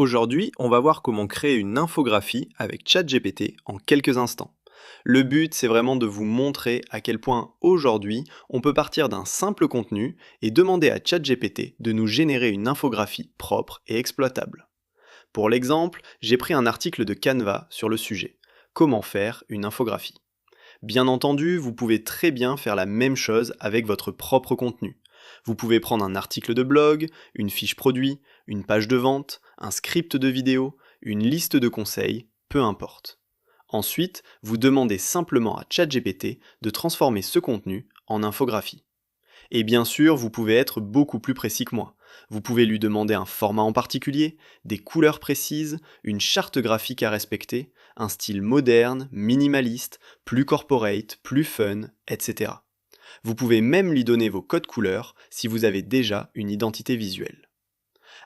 Aujourd'hui, on va voir comment créer une infographie avec ChatGPT en quelques instants. Le but, c'est vraiment de vous montrer à quel point aujourd'hui, on peut partir d'un simple contenu et demander à ChatGPT de nous générer une infographie propre et exploitable. Pour l'exemple, j'ai pris un article de Canva sur le sujet. Comment faire une infographie? Bien entendu, vous pouvez très bien faire la même chose avec votre propre contenu. Vous pouvez prendre un article de blog, une fiche produit, une page de vente, un script de vidéo, une liste de conseils, peu importe. Ensuite, vous demandez simplement à ChatGPT de transformer ce contenu en infographie. Et bien sûr, vous pouvez être beaucoup plus précis que moi. Vous pouvez lui demander un format en particulier, des couleurs précises, une charte graphique à respecter, un style moderne, minimaliste, plus corporate, plus fun, etc. Vous pouvez même lui donner vos codes couleurs si vous avez déjà une identité visuelle.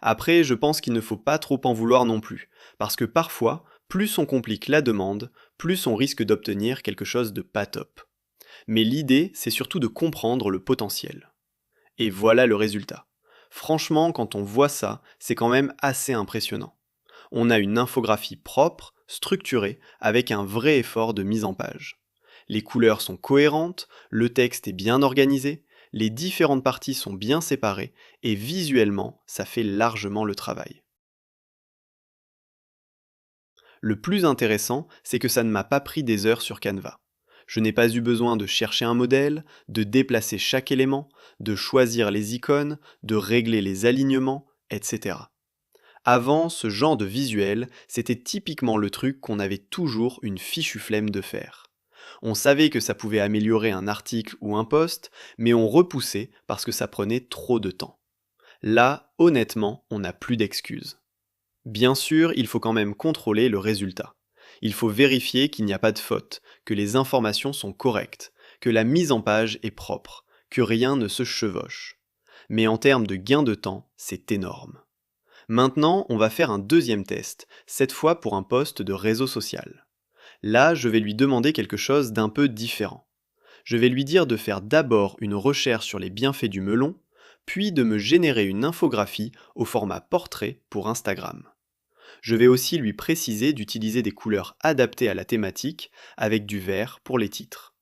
Après, je pense qu'il ne faut pas trop en vouloir non plus, parce que parfois, plus on complique la demande, plus on risque d'obtenir quelque chose de pas top. Mais l'idée, c'est surtout de comprendre le potentiel. Et voilà le résultat. Franchement, quand on voit ça, c'est quand même assez impressionnant. On a une infographie propre, structurée, avec un vrai effort de mise en page. Les couleurs sont cohérentes, le texte est bien organisé, les différentes parties sont bien séparées, et visuellement, ça fait largement le travail. Le plus intéressant, c'est que ça ne m'a pas pris des heures sur Canva. Je n'ai pas eu besoin de chercher un modèle, de déplacer chaque élément, de choisir les icônes, de régler les alignements, etc. Avant, ce genre de visuel, c'était typiquement le truc qu'on avait toujours une fichue flemme de faire. On savait que ça pouvait améliorer un article ou un post, mais on repoussait parce que ça prenait trop de temps. Là, honnêtement, on n'a plus d'excuses. Bien sûr, il faut quand même contrôler le résultat. Il faut vérifier qu'il n'y a pas de faute, que les informations sont correctes, que la mise en page est propre, que rien ne se chevauche. Mais en termes de gain de temps, c'est énorme. Maintenant, on va faire un deuxième test, cette fois pour un post de réseau social. Là, je vais lui demander quelque chose d'un peu différent. Je vais lui dire de faire d'abord une recherche sur les bienfaits du melon, puis de me générer une infographie au format portrait pour Instagram. Je vais aussi lui préciser d'utiliser des couleurs adaptées à la thématique, avec du vert pour les titres.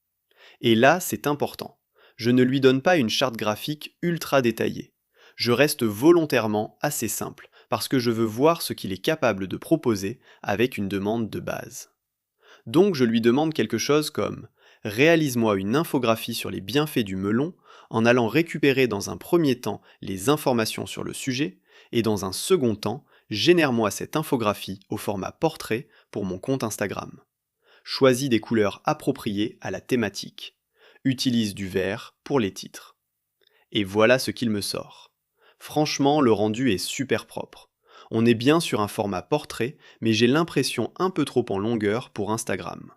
Et là, c'est important. Je ne lui donne pas une charte graphique ultra détaillée. Je reste volontairement assez simple, parce que je veux voir ce qu'il est capable de proposer avec une demande de base. Donc je lui demande quelque chose comme réalise-moi une infographie sur les bienfaits du melon en allant récupérer dans un premier temps les informations sur le sujet et dans un second temps, génère-moi cette infographie au format portrait pour mon compte Instagram. Choisis des couleurs appropriées à la thématique. Utilise du vert pour les titres. Et voilà ce qu'il me sort. Franchement, le rendu est super propre. On est bien sur un format portrait, mais j'ai l'impression un peu trop en longueur pour Instagram.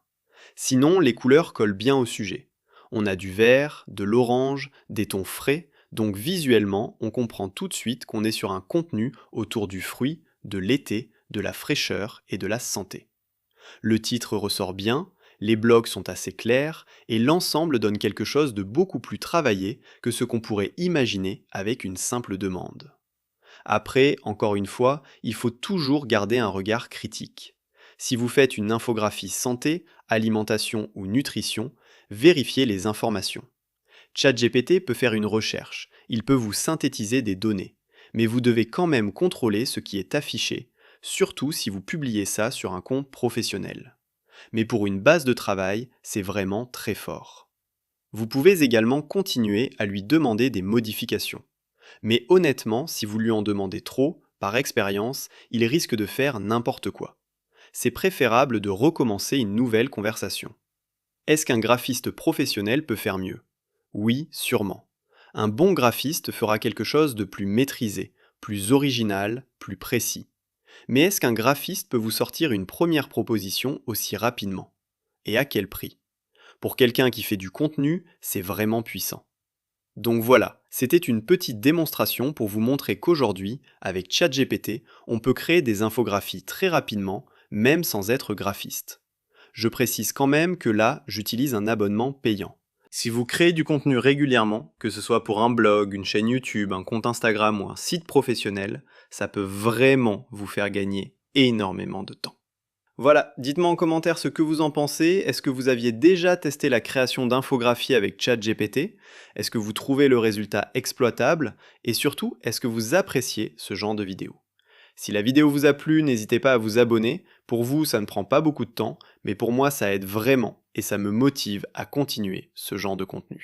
Sinon, les couleurs collent bien au sujet. On a du vert, de l'orange, des tons frais, donc visuellement, on comprend tout de suite qu'on est sur un contenu autour du fruit, de l'été, de la fraîcheur et de la santé. Le titre ressort bien, les blogs sont assez clairs, et l'ensemble donne quelque chose de beaucoup plus travaillé que ce qu'on pourrait imaginer avec une simple demande. Après, encore une fois, il faut toujours garder un regard critique. Si vous faites une infographie santé, alimentation ou nutrition, vérifiez les informations. ChatGPT peut faire une recherche, il peut vous synthétiser des données, mais vous devez quand même contrôler ce qui est affiché, surtout si vous publiez ça sur un compte professionnel. Mais pour une base de travail, c'est vraiment très fort. Vous pouvez également continuer à lui demander des modifications. Mais honnêtement, si vous lui en demandez trop, par expérience, il risque de faire n'importe quoi. C'est préférable de recommencer une nouvelle conversation. Est-ce qu'un graphiste professionnel peut faire mieux? Oui, sûrement. Un bon graphiste fera quelque chose de plus maîtrisé, plus original, plus précis. Mais est-ce qu'un graphiste peut vous sortir une première proposition aussi rapidement? Et à quel prix? Pour quelqu'un qui fait du contenu, c'est vraiment puissant. Donc voilà, c'était une petite démonstration pour vous montrer qu'aujourd'hui, avec ChatGPT, on peut créer des infographies très rapidement, même sans être graphiste. Je précise quand même que là, j'utilise un abonnement payant. Si vous créez du contenu régulièrement, que ce soit pour un blog, une chaîne YouTube, un compte Instagram ou un site professionnel, ça peut vraiment vous faire gagner énormément de temps. Voilà, dites-moi en commentaire ce que vous en pensez. Est-ce que vous aviez déjà testé la création d'infographies avec ChatGPT? Est-ce que vous trouvez le résultat exploitable? Et surtout, est-ce que vous appréciez ce genre de vidéo? Si la vidéo vous a plu, n'hésitez pas à vous abonner. Pour vous, ça ne prend pas beaucoup de temps, mais pour moi, ça aide vraiment et ça me motive à continuer ce genre de contenu.